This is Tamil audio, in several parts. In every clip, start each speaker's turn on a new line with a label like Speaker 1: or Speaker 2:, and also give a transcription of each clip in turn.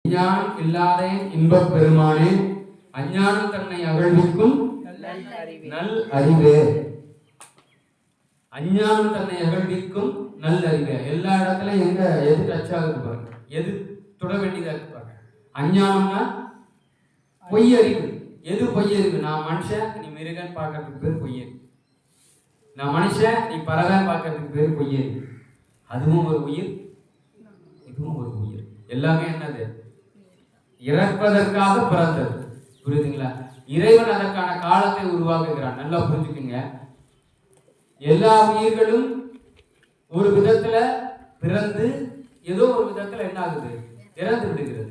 Speaker 1: ஞானம் இல்லாத இன்பப் பெருமானே, அஞ்ஞானம் தன்னை அகழ்விக்கும் நல் அறிவே. அஞ்ஞானம் தன்னை அகழ்விக்கும் நல் அறிவே. எல்லா இடத்துலயும் எங்க எது டச் ஆகுது பாருங்க, எது தொட வேண்டியதா இருக்கு பாருங்க. அஞ்ஞானம்னா பொய் அறிவு. எது பொய் அறிவு? நான் மனுஷன், நீ மிருகன் பார்க்கறதுக்கு பேர் பொய் அறிவு. நான் மனுஷன், நீ பறவைன்னு பார்க்கறதுக்கு பேர் பொய் அறிவு. அதுவும் ஒரு உயிர், இதுவும் ஒரு உயிர். எல்லாமே என்னது? இறப்பதற்காக பிறந்தது. புரியுதுங்களா? இறைவன் அதற்கான காலத்தை உருவாக்குகிறான். நல்லா புரிஞ்சுக்குங்க. எல்லா உயிர்களும் ஒரு விதத்துல பிறந்து ஏதோ ஒரு விதத்துல என்ன ஆகுது? இறந்து விடுகிறது.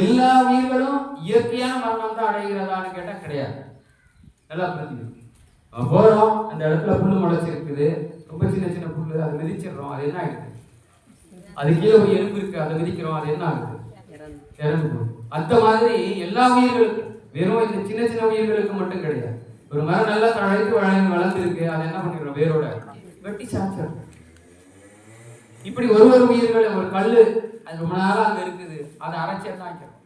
Speaker 1: எல்லா உயிர்களும் இயற்கையான மரணம் தான் அடைகிறதான்னு கேட்டா கிடையாது. நல்லா புரிஞ்சுக்கணும். போறோம், அந்த இடத்துல புல்லு முளைச்சிருக்குது, ரொம்ப சின்ன சின்ன புல்லு, அதை மிதிச்சிடறோம், அது என்ன ஆகுது? அது கீழே ஒரு எலும்பு இருக்கு, அதை மிதிக்கிறோம், அது என்ன ஆகுது? இறந்து போகும். அந்த மாதிரி எல்லா உயிர்களுக்கும், வெறும் இந்த சின்ன சின்ன உயிர்களுக்கு மட்டும் கிடையாது. ஒரு மரம் நல்லா தழைத்து வளர்ந்து இருக்கு, அதை என்ன பண்ணிக்கிறோம்? வேரோட வெட்டி சாச்சிடும். இப்படி ஒரு ஒரு உயிர்கள், ஒரு கல்லு அது ரொம்ப நாளா அங்க இருக்குது, அதை அரைச்சி என்ன ஆக்கிறோம்?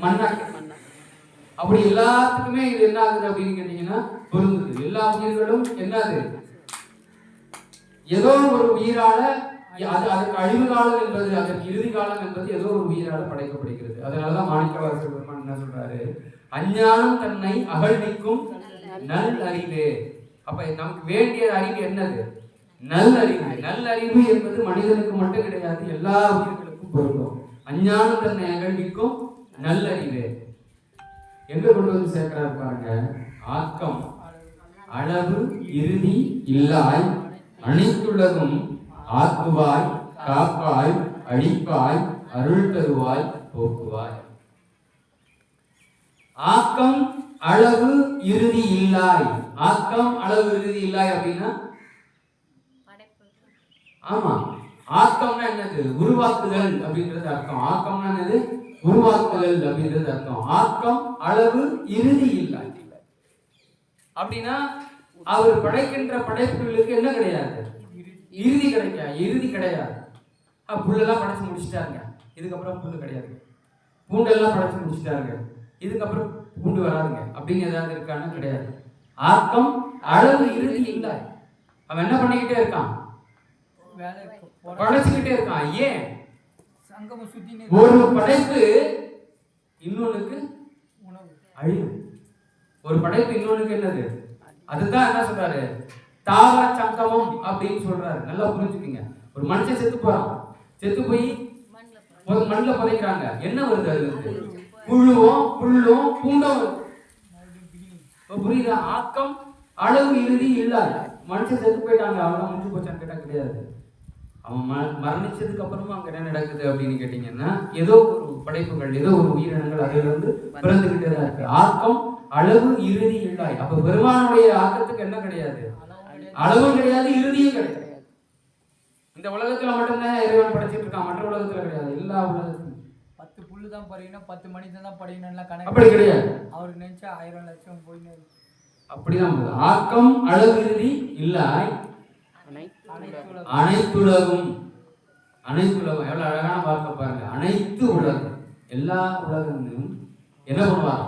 Speaker 1: மண்ணாக்கிறோம். அப்படி எல்லாத்துக்குமே இது என்ன ஆகுது அப்படின்னு கேட்டீங்கன்னா பொருந்துது. எல்லா உயிர்களும் என்னது? ஏதோ ஒரு உயிரால, அதுக்கு அழிவு காலம் என்பது, அதற்கு இறுதி காலம் என்பது ஏதோ ஒரு உயிரால படைக்கப்படுகிறது. அதனாலதான் மாணிக்கவாசகர் பெருமான் என்ன சொல்றாரு? அஞ்ஞானம் தன்னை அகழ்விக்கும் நல் அறிவே. அப்ப நமக்கு வேண்டிய அறிவு என்னது? நல் அறிவு. நல் அறிவு என்பது மனிதனுக்கு மட்டும் கிடையாது, எல்லா உயிர்களுக்கும் பொருந்தும். அஞ்ஞானம் தன்னை அகழ்விக்கும் நல் அறிவே. எங்க கொண்டு வந்து சேர்க்கிறாரு பாருங்க. ஆக்கம் அளவு இறுதி இல்லாய், அனைத்துலகும் ஆக்குவாய், காப்பாய், அழிப்பாய், அருள் தருவாய், போக்குவாய். ஆக்கம் அளவு இறுதி இல்லாய். ஆக்கம் அளவு இறுதி இல்லாய் அப்படின்னா, ஆமா, ஆக்கம்னா என்னது? உருவாக்குதல் அப்படின்றது அர்த்தம். ஆக்கம்னா என்னது? உருவாக்குதல் அப்படின்றது அர்த்தம். ஆக்கம் அளவு இறுதி இல்லாய் அப்படின்னா, அவர் படைக்கின்ற படைப்புகளுக்கு என்ன கிடையாது? இறுதி கிடைக்காது. இறுதி கிடையாது. புல்லெல்லாம் படைச்சு முடிச்சுட்டாருங்க, இதுக்கப்புறம் புல்லு கிடையாது. பூண்டெல்லாம் படைச்சு முடிச்சுட்டாருங்க, இதுக்கப்புறம் பூண்டு வராதுங்க அப்படின்னு ஏதாவது இருக்கான்னு கிடையாது. ஆக்கம் அளவு இறுதி இல்லை. அவன் என்ன பண்ணிக்கிட்டே இருக்கான்? படைச்சுக்கிட்டே இருக்கான். ஏன்? ஒரு படைப்பு இன்னொன்னுக்கு அழிவு. ஒரு படைப்பு இன்னொன்னுக்கு என்னது? அதுதான் என்ன சொல்றாரு? தாவர சங்கமம் அப்படின்னு சொல்றாரு. நல்லா புரிஞ்சுக்கீங்க. ஒரு மனுஷன் செத்து போறான், செத்து போய் மண்ணில் புதைக்கிறாங்க. என்ன வருது? அது வந்து புழுவும் புல்லும் பூண்டும். புரியுதா? ஆக்கம் அளவு இறுதி இல்லாத. மனுஷன் செத்து போயிட்டாங்க, அவன் முடிஞ்சு போச்சான்னு கேட்டா கிடையாது. அவன் மரணிச்சதுக்கு அப்புறமா அங்க என்ன நடக்குது அப்படின்னு கேட்டீங்கன்னா, ஏதோ ஒரு படைப்புகள், ஏதோ ஒரு உயிரினங்கள் அதுல இருந்து பிறந்துகிட்டே தான் இருக்கு. ஆக்கம் அளவு இறுதி இல்லாய். அப்ப பெருமானுடைய ஆக்கத்துக்கு என்ன கிடையாது? அளவும் கிடையாது, இறுதியும் கிடையாது. இந்த உலகத்துல மட்டும்தான் இறைவன் படைச்சிட்டு இருக்கான், மற்ற உலகத்துல கிடையாது. எல்லா உலகத்துக்கும்
Speaker 2: 10 புல்லு தான் பறிக்கணும், 10 மனிதன் தான் படைக்கணும்லாம் கணக்கு
Speaker 1: அப்படி கிடையாது.
Speaker 2: அவருக்கு நினைச்சா 1000 லட்சம் போயின்னு
Speaker 1: அப்படிதான். ஆக்கம் அளவு இறுதி இல்லாய், அனைத்துலகும். அனைத்துலகம் எவ்வளவு அழகான வார்த்தை பாருங்க. அனைத்து உலகம், எல்லா உலகமும் என்ன பண்ணுவார்?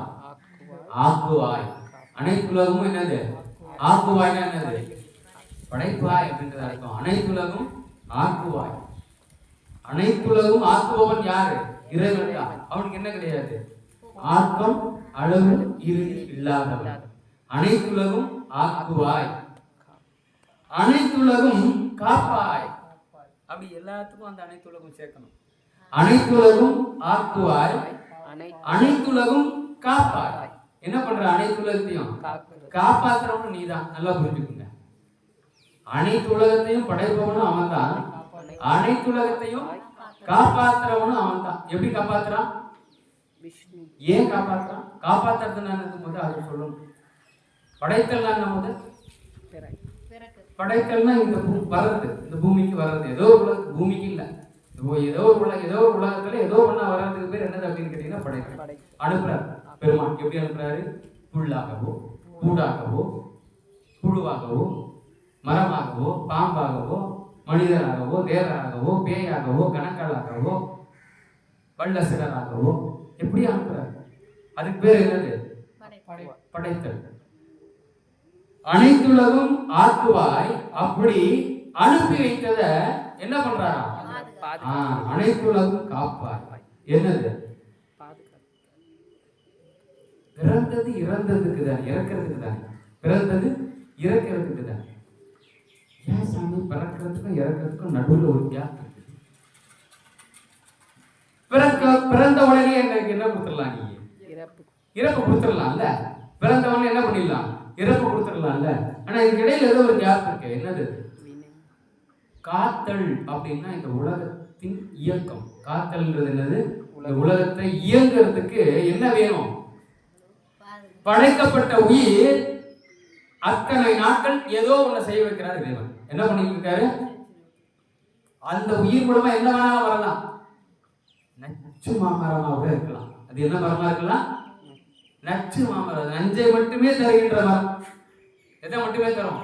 Speaker 1: ஆக்குவாய். அனைத்துலகமும் என்னது? ஆக்குவாய்னா என்னது? படைப்பாய் அப்படின்றது அர்த்தம். அனைத்துலகும் ஆக்குவாய். அனைத்துலகும் ஆக்குபவன் யாரு? இறைவன் தான். அவனுக்கு என்ன கிடையாது? ஆக்கம் அளவு இறுதி இல்லாதவன். அனைத்துலகும் ஆக்குவாய், அனைத்துலகும் காப்பாய். அப்படி எல்லாத்துக்கும் அந்த அனைத்துலகம் சேர்க்கணும். அனைத்துலகும் ஆக்குவாய், அனைத்துலகும் காப்பாய். என்ன பண்ற? அனைத்துலகத்தையும் காப்பாத்துறவனும் நீதான். நல்லா புரிஞ்சுக்குங்க. அனைத்து உலகத்தையும் படைப்பவனும் அவன் தான், அனைத்துலகத்தையும் காப்பாத்துறவனும் அவன் தான். எப்படி காப்பாத்துறான்? ஏன் காப்பாத்துறான்? காப்பாத்துறது போது அதை சொல்லணும். படைத்தல் போது, படைத்தல்னா இந்த வர்றது, இந்த பூமிக்கு வர்றது. ஏதோ ஒரு உலகம், பூமிக்கு இல்ல, ஏதோ ஒரு உலகம், ஏதோ ஒரு உலகத்துல ஏதோ ஒண்ணா வர்றதுக்கு பேர் என்னது அப்படின்னு கேட்டீங்கன்னா படைத்தல். அனுப்புறாரு பெருமான். எப்படி அனுப்புறாரு? புல்லாகவோ, பூடாகவோ, புழுவாகவோ, மரமாகவோ, பாம்பாகவோ, மனிதராகவோ, தேவராகவோ, பேயாகவோ, கணக்காளாகவோ, வல்லசராகவோ எப்படி அனுப்புறாரு? அதுக்கு பேர் என்னது? படைத்தல். அனைத்துலகும் ஆக்குவாய் அப்படி அனுப்பி வைத்தத என்ன பண்றாரா? அனைத்துலகும் காப்பாய். என்னது? பிறந்தது இறந்ததுக்கு தான், இறக்கிறதுக்கு தான். பிறந்தது இறக்கிறதுக்கு தான். ஏன் சாமி பிறக்கிறதுக்கும் இறக்கிறதுக்கும் நடுவில் ஒரு கேப்? பிறந்த உடனே எனக்கு என்ன கொடுத்துடலாம்? நீங்க இறப்பு கொடுத்துடலாம்ல. பிறந்த உடனே என்ன பண்ணிடலாம்? இறப்பு கொடுத்துடலாம்ல. ஆனா இதுக்கு இடையில ஏதோ ஒரு கேப் இருக்கு. என்னது? காத்தல் அப்படின்னா இந்த உலகத்தின் இயக்கம். காத்தல்ன்றது என்னது? இந்த உலகத்தை இயங்குறதுக்கு என்ன வேணும்? படைக்கப்பட்ட உயிர் அத்தனை நாட்கள் ஏதோ ஒண்ணு செய்ய வைக்கிறார் இறைவன். என்ன பண்ணிட்டு இருக்காரு? அந்த உயிர் மூலமா என்ன வேணாலும் வரலாம். நச்சு மாமரமாக இருக்கலாம். அது என்ன மரமா இருக்கலாம்? நச்சு மாமரம். நஞ்சை மட்டுமே தருகின்ற மரம். எதை மட்டுமே தரும்.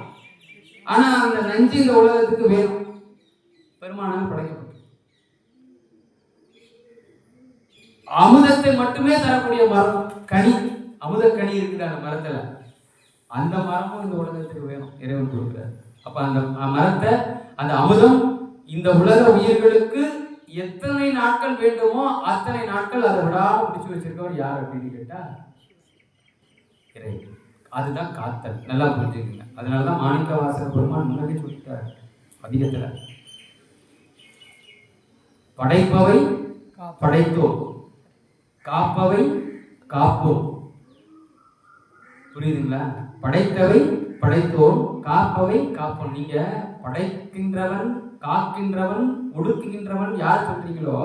Speaker 1: ஆனா அந்த நஞ்சு இந்த உலகத்துக்கு வேணும். பெருமானால் படைக்கப்பட்டு அமுதத்தை மட்டுமே தரக்கூடிய மரம் கனி. அமுத கனி இருக்குது அந்த மரத்துல. அந்த மரமும் இந்த உலகத்துக்கு வேணும். இறைவன் கொடுக்கிறார். அப்ப அந்த மரத்தை, அந்த அமுதம் இந்த உலக உயிர்களுக்கு எத்தனை நாட்கள் வேண்டுமோ அத்தனை நாட்கள் அதை விடாம பிடிச்சு வச்சிருக்கவர் யார் அப்படின்னு கேட்டா இறைவன். அதுதான் காத்தல். நல்லா புரிஞ்சுக்கங்க. அதனாலதான் மாணிக்கவாசகர் பெருமான் முன்னாடி சொல்லிட்டார் பதிகத்துல, படைப்பவை படைத்தோம், காப்பவை காப்போம். புரியுதுங்களா? படைத்தவை படைத்தோம், காப்பவை காப்போம். நீங்க படைக்கின்றவன், காக்கின்றவன், ஒடுக்குகின்றவன் யார் சொல்றீங்களோ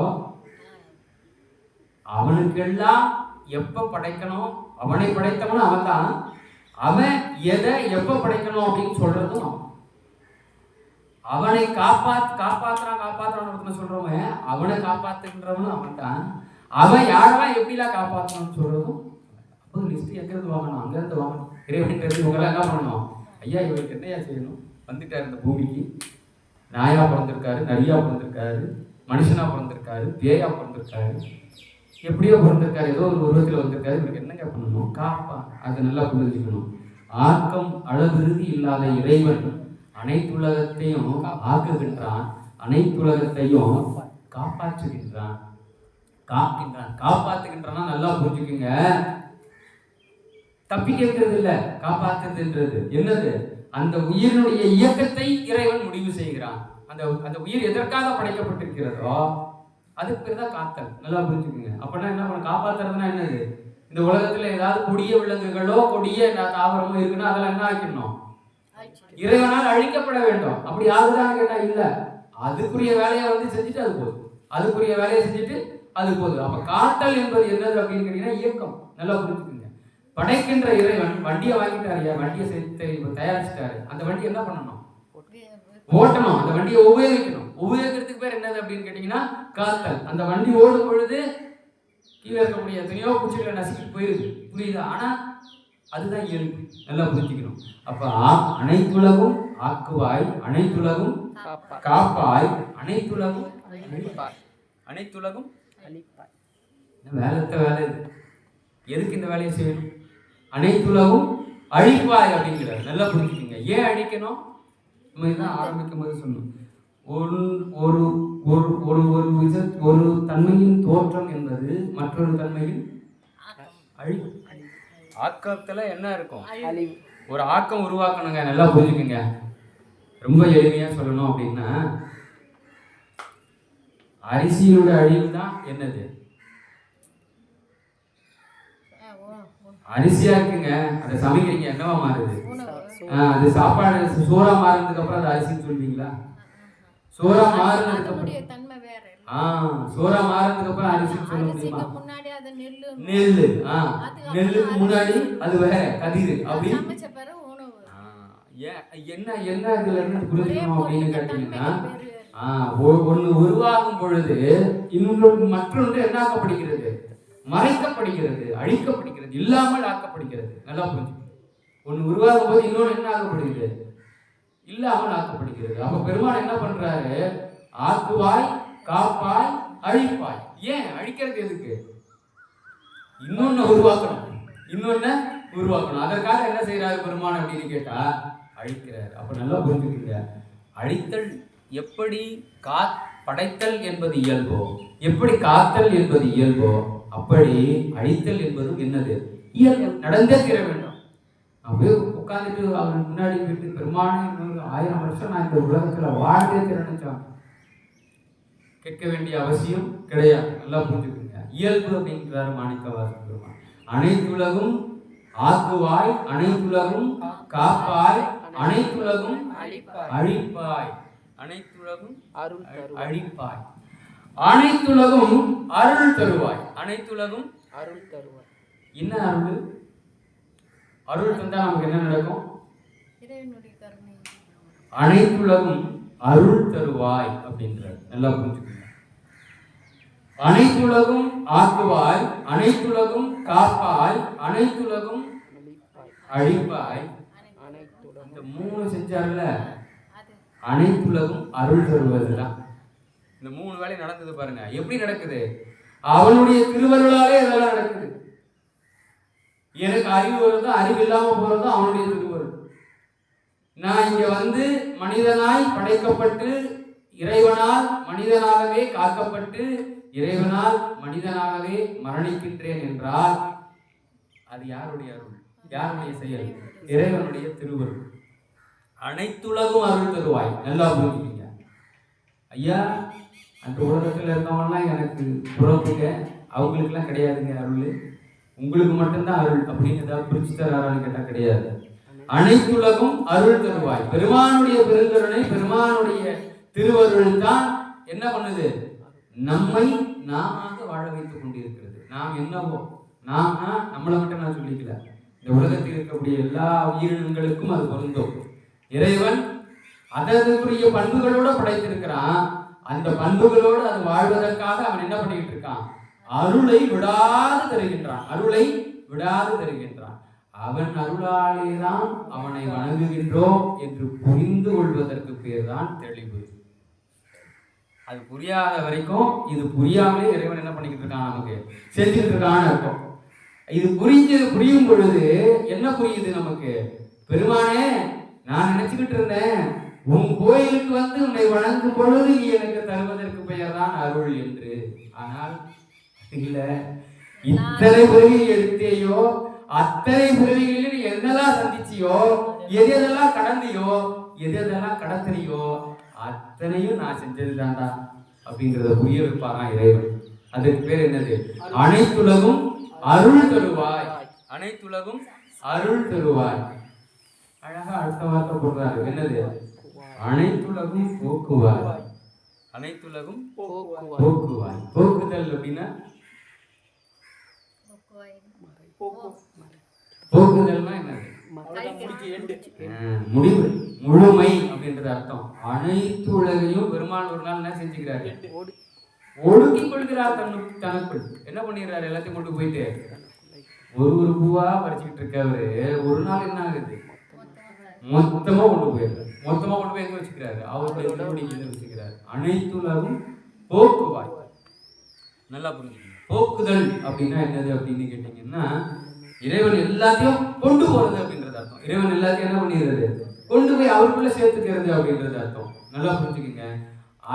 Speaker 1: அவனுக்கெல்லாம் எப்ப படைக்கணும், அவனை படைத்தவன் அவன் தான். அவன் எதை எப்ப படைக்கணும் அப்படின்னு சொல்றதும் அவனை காப்பாத்துறான் சொல்றவன், அவனை காப்பாத்துகின்றவனும் அவன் தான். அவன் யாரெல்லாம் எப்படிலாம் காப்பாற்றணும்னு சொல்றதும். அப்போ லிஸ்ட் எங்கிருந்து வாங்கணும்? அங்கிருந்து வாங்கணும். இறைவன்கிட்ட இவங்கெல்லாம் என்ன பண்ணணும்? ஐயா இவருக்கு என்னையா செய்யணும்? வந்துட்டார் இந்த பூமிக்கு, நாயா பிறந்திருக்காரு, நரியா பிறந்திருக்காரு, மனுஷனா பிறந்திருக்காரு, பேயா பிறந்திருக்காரு, எப்படியோ பிறந்திருக்காரு, ஏதோ ஒரு உருவத்தில் வந்திருக்காரு. இவருக்கு என்னங்க பண்ணணும்? காப்பா. அதை நல்லா புரிஞ்சுக்கணும். ஆக்கம் அளவிறுதி இல்லாத இறைவன் அனைத்துலகத்தையும் ஆக்குகின்றான், அனைத்துலகத்தையும் காப்பாற்றுகின்றான், காக்கின்றான். காப்பாற்றுகின்றான் நல்லா புரிஞ்சுக்குங்க. தப்பி கேட்கறது இல்ல. காப்பாற்றுதுன்றது என்னது? அந்த உயிரினுடைய இயக்கத்தை இறைவன் முடிவு செய்கிறான். அந்த உயிர் எதற்காக படைக்கப்பட்டிருக்கிறதோ அதுக்கு பேர் தான் காத்தல். நல்லா புரிஞ்சுக்குங்க. அப்படின்னா என்ன பண்ண? காப்பாத்துறதுன்னா என்னது? இந்த உலகத்துல ஏதாவது கொடிய விலங்குகளோ கொடிய தாவரமோ இருக்குன்னா அதெல்லாம் என்ன ஆக்கிடணும்? இறைவனால் அழிக்கப்பட வேண்டும். அப்படி ஆகுதான்னு கேட்டா இல்ல. அதுக்குரிய வேலையை செஞ்சுட்டு அது போதும். அதுக்குரிய வேலையை செஞ்சுட்டு அது போதும். அப்ப காத்தல் என்பது என்னது அப்படின்னு கேட்டீங்கன்னா இயக்கம். நல்லா புரிஞ்சுக்குங்க. படைக்கின்ற இறைவன் வண்டியை வாங்கிட்டாரு, வண்டியை தயாரிச்சுட்டாரு. அந்த வண்டி என்ன பண்ணணும்? ஓட்டணும். அந்த வண்டியை உபயோகிக்கணும். உபயோகிக்கிறதுக்கு பேர் என்னது அப்படின்னு கேட்டீங்கன்னா காத்தல். அந்த வண்டி ஓடும் பொழுது கீழே இருக்கக்கூடிய எத்தனையோ பூச்சிகளை நசுக்கிட்டு போயிருது. புரியுதா? ஆனா அதுதான் இயல்பு. நல்லா புரிஞ்சுக்கணும். அப்ப அனைத்துலகும் ஆக்குவாய், அனைத்துலகும் காப்பாய், அனைத்துலகும் அனைத்துலகும் வேலை. எதுக்கு இந்த வேலையை செய்யணும்? அனைத்துலகும் அழிப்பாய் அப்படிங்கிறார். நல்லா புரிஞ்சுக்கீங்க. ஏன் அழிக்கணும்? நம்ம இதான் ஆரம்பிக்கும் போது சொன்னோம். ஒரு தன்மையின் தோற்றம் என்பது மற்றொரு தன்மையின் அழிவு. ஆக்கத்துல என்ன இருக்கும்? ஒரு ஆக்கம் உருவாக்கணுங்க. நல்லா புரிஞ்சுக்கங்க. ரொம்ப எளிமையா சொல்லணும் அப்படின்னா அரிசியோட அழிவு தான் என்னது? அரிசியா இருக்குங்க, அதை சமைக்கிறீங்க, என்னவா மாறுது? அது சாப்பாடு சோறா மாறினதுக்கு அப்புறம் அது அரிசின்னு சொல்வீங்களா? சோறா மாறினதுக்கு அப்புறம் சோறா மாறினதுக்கு அப்புறம் அரிசின்னு சொல்ல முடியுமா? நெல்லு. நெல்லுக்கு முன்னாடி அது வேற கதிர். அப்படி என்ன இதுல இருந்து புரிஞ்சுக்கணும் அப்படின்னு கேட்டீங்கன்னா ஒண்ணு உருவாகும் பொழுது இன்னொன்று மற்றொன்று என்ன ஆக்கப்படுகிறது? மறைக்கப்படுகிறது, அழிக்கப்படுகிறது, இல்லாமல் ஆக்கப்படுகிறது. நல்லா புரிஞ்சுக்கணும். ஒண்ணு உருவாகும் போது இன்னொன்று என்ன ஆக்கப்படுகிறது? இல்லாமல் ஆக்கப்படுகிறது. அப்ப பெருமாள் என்ன பண்றாரு? ஆக்குவாய், காப்பாய், அழிப்பாய். ஏன் அழிக்கிறது எதுக்கு? இன்னொன்னு உருவாக்கணும். அதற்காக என்ன செய்யறாரு பெருமான் அப்படின்னு கேட்டா அழிக்கிறார். அப்ப நல்லா புரிஞ்சுக்கீங்க, அழித்தல் எப்படி படைத்தல் என்பது இயல்போ, எப்படி காத்தல் என்பது இயல்போ, அப்படி அழித்தல் என்பதும் என்னது இயல்பு, நடந்தே தீர வேண்டும். அப்படியே உட்காந்துட்டு அவர் முன்னாடி போயிட்டு பெருமான இன்னொரு 1000 வருஷம் நான் இந்த உலகத்துல வாழ்ந்தே திறனுச்சான் கேட்க வேண்டிய அவசியம் கிடையாது. நல்லா புரிஞ்சுக்கோங்க. இயல்பு அப்படிங்கிறாரு மாணிக்கவாசக பெருமான். அனைத்துலகும் ஆக்குவாய், அனைத்துலகும் காப்பாய், அனைத்துலகும் அழிப்பாய், அனைத்துலகும் அழிப்பாய், அனைத்துலகும் அருள் தருவாய், அனைத்துலகும் அருள் தருவாய். என்ன அருள்? அருள் தந்தா நமக்கு என்ன நடக்கும்? அனைத்துலகும் அருள் தருவாய் அப்படின்றார். நல்லா புரிஞ்சுக்கோங்க. அனைத்துலகும் ஆக்குவாய், அனைத்துலகும் காப்பாய், அனைத்துலகும் அழிப்பாய். இந்த 3 செஞ்சார்ல, அனைத்துலகும் அருள் தருவதுதான். இந்த 3 வேலை நடந்தது பாருங்க. எப்படி நடக்குது? அவனுடைய திருவருளாலே இதெல்லாம் நடக்குது. எனக்கு அறிவு வருதோ அறிவு இல்லாம போறதோ அவனுடைய திருவருள். நான் இங்க வந்து மனிதனாய் படைக்கப்பட்டு இறைவனால் மனிதனாகவே காக்கப்பட்டு இறைவனால் மனிதனாகவே மரணிக்கின்றேன் என்றால் அது யாருடைய அருள்? யாருடைய செயல்? இறைவனுடைய திருவருள். அனைத்துலகும் அருள் தருவாய். நல்லா புரிஞ்சுக்கீங்க ஐயா. அந்த உலகத்துல இருந்தவங்கலாம் எனக்கு புறப்புங்க, அவங்களுக்குலாம் கிடையாதுங்க அருள், உங்களுக்கு மட்டும்தான் அருள் அப்படின்னு ஏதாவது பிரிச்சு தரான்னு கேட்டா கிடையாது. அனைத்துலகும் அருள் தருவாய். பெருமானுடைய பெருங்கருணை, பெருமானுடைய திருவருள் தான் என்ன பண்ணுது? நம்மை நாம வாழ வைத்துக் கொண்டிருக்கிறது. நாம் என்னவோ, நாம்னா நம்மளை மட்டும் நான் சொல்லிக்கல, இந்த உலகத்தில் இருக்கக்கூடிய எல்லா உயிரினங்களுக்கும் அது பொருந்தும். இறைவன் அதற்குரிய பண்புகளோட படைத்திருக்கிறான். அந்த பண்புகளோடு அது வாழ்வதற்காக அவன் என்ன பண்ணிட்டு இருக்கான்? அருளை விடாது தருகின்றான். அருளை விடாது தருகின்றான். அவன் அருளாலே தான் அவனை வணங்குகின்றோம் என்று புரிந்து கொள்வதற்கு பேர் தான் தெளிவு. அது புரியாத வரைக்கும், இது புரியாமலே இறைவன் என்ன பண்ணிக்கிட்டு இருக்கான்? நமக்கு செஞ்சுக்கிட்டு இருக்கான்னு அர்த்தம். இது புரியும் பொழுது என்ன புரியுது நமக்கு? பெருமானே, நான் நினைச்சுக்கிட்டு இருந்தேன் உன் கோயிலுக்கு வந்து உன்னை வணங்கும் பொழுது நீ எனக்கு தருவதற்கு பெயர் தான் அருள் என்று. ஆனால் இல்ல, இத்தனை பிறவிகள் எடுத்தேயோ, அத்தனை பிறவிகளில் நீ என்னெல்லாம் சந்திச்சியோ, எதெல்லாம் கடந்தியோ, எதெல்லாம் கடத்தினியோ, அத்தனையும் நான் செஞ்சது தான்டா அப்படிங்கிறத புரிய வைப்பாரா இறைவன். அதுக்கு பேர் என்னது? அனைத்துலகும் அருள் தருவாய். அனைத்துலகும் அருள் தருவாய். அழகா அடுத்த வார்த்தை போடுறாரு. என்னது? அனைத்துலகும் போக்குவாய். அனைத்துலகும் போக்குவாய். போக்குதல் அப்படின்னா போக்குதல்னா என்னது? முடிவு, முழுமை அப்படின்றது அர்த்தம். அனைத்து உலகையும் பெருமாள் ஒரு நாள் என்ன செஞ்சுக்கிறாரு? ஒடுக்கி கொள்கிறார் தனக்குள். என்ன பண்ணிடுறாரு? எல்லாத்தையும் கொண்டு போயிட்டு ஒரு பூவா பறிச்சுக்கிட்டு இருக்கவரு ஒரு நாள் என்ன ஆகுது? மொத்தமா கொண்டு போயிடுறாரு. மொத்தமா கொண்டு போய் எங்க வச்சுக்கிறாரு? அவருடைய திருவடியில வச்சுக்கிறாரு. அனைத்துலகும் போக்குவாய். நல்லா புரிஞ்சுக்கணும். போக்குதல் அப்படின்னா என்னது அப்படின்னு கேட்டீங்கன்னா, இறைவன் எல்லாத்தையும் கொண்டு போறது அப்படின்றது அர்த்தம். இறைவன் எல்லாத்தையும் என்ன பண்ணிடுறது? கொண்டு போய் அவருக்குள்ள சேர்த்துக்கிறது அப்படின்றது அர்த்தம். நல்லா புரிஞ்சுக்கங்க.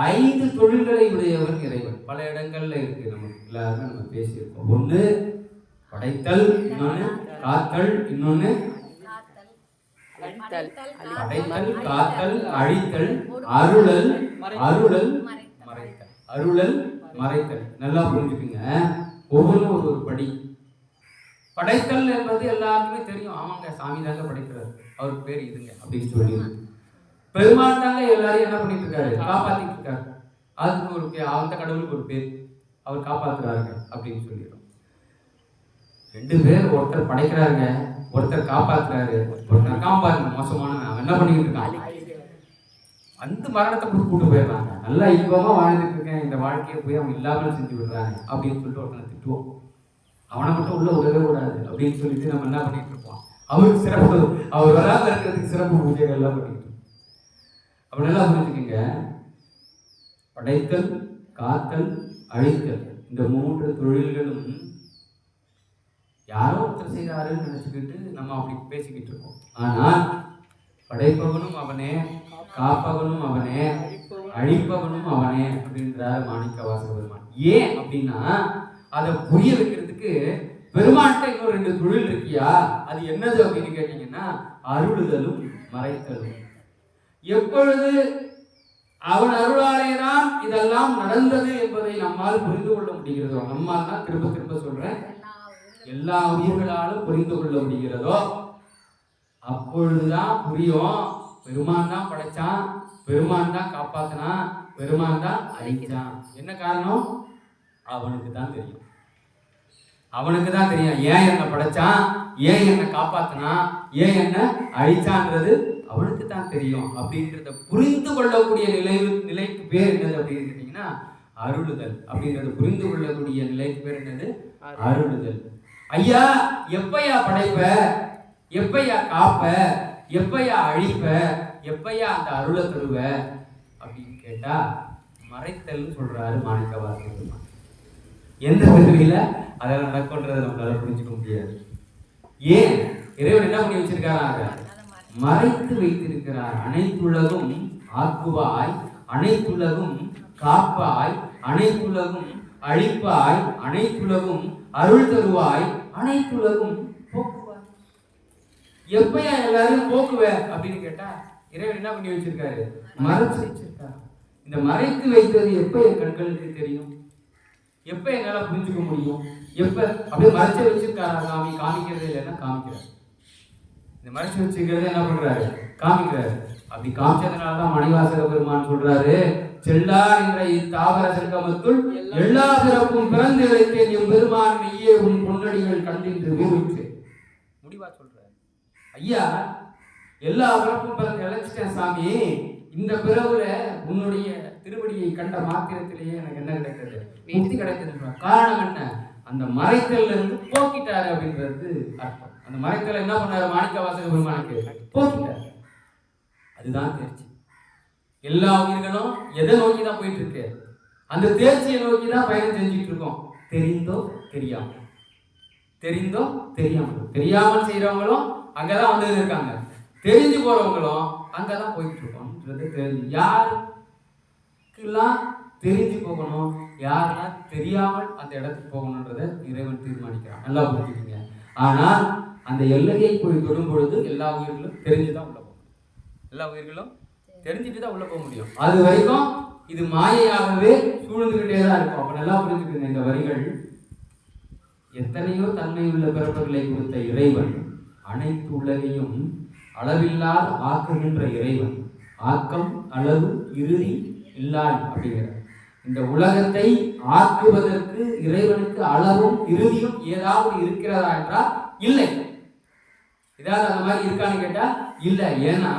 Speaker 1: 5 தொழில்களை உடையவன் இறைவன். பல இடங்கள்ல இருக்கு, நமக்கு எல்லாருமே நம்ம பேசியிருக்கோம். ஒண்ணு படைத்தல், இன்னொன்னு காத்தல், இன்னொன்னு படைத்தல், காத்தல், அழித்தல், அருளல், மறைத்தல். நல்லா புரிஞ்சுக்குங்க. ஒவ்வொன்றும் ஒரு படி. படைத்தல் என்பது எல்லாருக்குமே தெரியும். ஆமாங்க, சாமி தாங்க படைக்கிறார், அவருக்கு பேர் இதுங்க அப்படின்னு சொல்லி பெருமாள் தாங்க எல்லாரையும் என்ன பண்ணிட்டு இருக்காரு? காப்பாத்திட்டு இருக்காரு. அதுக்கு ஒரு அந்த கடவுளுக்கு ஒரு பேர், அவர் காப்பாத்துறாருங்க அப்படின்னு சொல்லிடுறோம். 2 பேர், ஒருத்தர் படைக்கிறாருங்க, ஒருத்தர் காப்பாத்துறாரு. ஒருத்தர் காப்பாத்து மோசமானவன், அவன் என்ன பண்ணிக்கிட்டு இருக்கான்? அந்த மரணத்தை கூட்டு போயிடுறாங்க. நல்லா இன்பமா வாழ்ந்துட்டு இருக்கேன், இந்த வாழ்க்கையை போய் அவன் இல்லாமல் செஞ்சு விடுறாங்க அப்படின்னு சொல்லிட்டு ஒருத்தனை திட்டுவோம். அவனை மட்டும் உள்ள உதவ கூடாது அப்படின்னு சொல்லிட்டு நம்ம என்ன பண்ணிட்டு இருப்போம்? அவருக்கு சிறப்பு, அவர் வராமல் இருக்கிறதுக்கு சிறப்பு பூஜைகள் எல்லாம் பண்ணிட்டு. அப்படி நல்லா புரிஞ்சுக்கங்க. படைத்தல், காத்தல், அழித்தல், இந்த 3 தொழில்களும் யாரோ ஒருத்தர் செய்கிறாருன்னு நினைச்சுக்கிட்டு நம்ம அப்படி பேசிக்கிட்டு இருக்கோம். ஆனால் படைப்பவனும் அவனே, காப்பவனும் அவனே, அழிப்பவனும் அவனே அப்படின்றார் மாணிக்கவாசக பெருமான். ஏன் அப்படின்னா அதை புரிய வைக்கிறதுக்கு பெருமான்கிட்ட இன்னும் 2 தொழில் இருக்கியா, அது என்னது அப்படின்னு கேட்டீங்கன்னா அருளுதலும் மறைத்தலும். எப்பொழுது அவன் அருளாலேதான் இதெல்லாம் நடந்தது என்பதை நம்மால் புரிந்து கொள்ள முடிகிறதோ, நம்மால் தான் திரும்ப திரும்ப சொல்றேன், எல்லா உயிர்களாலும் புரிந்து கொள்ள முடிகிறதோ அப்பொழுதுதான் புரியும். பெருமான் தான் படைச்சான், பெருமான் தான் காப்பாத்தினான், பெருமான் தான் அழிச்சான். என்ன காரணம்? அவனுக்கு தான் தெரியும். அவனுக்கு தான் தெரியும் ஏன் என்ன படைச்சான், ஏன் என்ன காப்பாத்தினான், ஏன் என்ன அழிச்சான்றது அவனுக்கு தான் தெரியும். அப்படின்றத புரிந்து கொள்ளக்கூடிய நிலைக்கு பேர் என்னது அப்படின்னு கேட்டீங்கன்னா அருளுதல். அப்படின்றத புரிந்து கொள்ளக்கூடிய நிலைக்கு பேர் என்னது? அருளுதல். ஐயா எப்பையா படைப்ப, எப்பையா காப்ப, எப்பையா அழிப்ப, எப்பையா அந்த அருளை தருவ அப்படின்னு கேட்டா மறைத்தல்னு சொல்றாரு மாணிக்கவாசக பெருமான். எந்த பிறவியில அதெல்லாம் நடக்கும்ன்றதை நம்மளால புரிஞ்சுக்க முடியாது. ஏன் இறைவன் என்ன பண்ணி வச்சிருக்காராங்க? மறைத்து வைத்திருக்கிறார். அனைத்துலகும் ஆக்குவாய், அனைத்துலகும் காப்பாய், அனைத்துலகும் அழிப்பாய், அனைத்துலகும் அருள் தருவாய், அனைத்துலகும் போக்குவாய். எப்பயா எல்லாரும் போக்குவ அப்படின்னு கேட்டா இறைவன் என்ன பண்ணி வச்சிருக்காரு? மறைச்சு வச்சிருக்காரு. இந்த மறைத்து வைத்தது எப்ப என் கண்களுக்கு தெரியும், எப்ப என்னால புரிஞ்சுக்க முடியும்? எப்ப அப்படியே மறைச்சு வச்சிருக்காரா சாமி? காமிக்கிறது இல்லைன்னா காமிக்கிறார். இந்த மறைச்சு வச்சிருக்கிறத என்ன பண்றாரு? காமிக்கிறாரு. அப்படி காமிச்சதுனாலதான் மணிவாசக பெருமான் சொல்றாரு, செல்லார் என்ற இத்தாவர சங்கமத்துள் எல்லா பிறப்பும் பிறந்து இழைத்தேன் என் பெருமான் மெய்யே உன் பொன்னடிகள் கண்டின்று வீழ்ச்சி. முடிவா சொல்றாரு, ஐயா எல்லா பிறப்பும் பிறந்து இழைச்சிட்டேன் சாமி, இந்த பிறவுல உன்னுடைய திருவடியை கண்ட மாத்திரத்திலேயே எனக்கு என்ன கிடைத்தது? முக்தி கிடைத்தது. காரணம் என்ன? அந்த மறைத்தல்ல இருந்து போக்கிட்டாரு அப்படின்றது அர்த்தம். அந்த மறைத்தல் என்ன பண்ணாரு? மாணிக்கவாசக பெருமானுக்கு போக்கிட்டாரு. அதுதான் தேர்ச்சி. எல்லா உயிர்களும் எதை நோக்கி தான் போயிட்டு இருக்கு? அந்த தேர்ச்சியை நோக்கி தான் பயணம் செஞ்சுட்டு இருக்கோம். தெரிந்தோ தெரியாமல், தெரிந்தோ தெரியாமல். தெரியாமல் செய்யறவங்களும் அங்கதான் வந்து இருக்காங்க, தெரிஞ்சு போறவங்களும் அங்கதான் போயிட்டு இருக்கோம்ன்றது தெரிஞ்சு. யாருக்கெல்லாம் தெரிஞ்சு போகணும், யாரெல்லாம் தெரியாமல் அந்த இடத்துக்கு போகணுன்றதை இறைவன் தீர்மானிக்கிறான். நல்லா புரிஞ்சுக்கீங்க. ஆனால் அந்த எல்லையை போய் தொடும் பொழுது எல்லா உயிர்களும் தெரிஞ்சுதான் உள்ள போகும். எல்லா உயிர்களும் தெரிஞ்சுட்டு தான் உள்ள போக முடியும். அது வரைக்கும் இது மாயையாகவே சூழ்ந்துகிட்டே தான் இருக்கும். அப்ப நல்லா புரிஞ்சுக்கணும். இந்த வரிகள் எத்தனையோ தன்மை உள்ள பிறப்புகளை கொடுத்த இறைவன் அனைத்து உலகையும் அளவில்லாத ஆக்குகின்ற இறைவன். ஆக்கம் அளவு இறுதி இல்லாய் அப்படிங்கிறார். இந்த உலகத்தை ஆக்குவதற்கு இறைவனுக்கு அளவும் இறுதியும் ஏதாவது இருக்கிறதா என்றால் இல்லை. ஏதாவது அந்த மாதிரி இருக்கான்னு கேட்டா இல்லை. ஏன்னா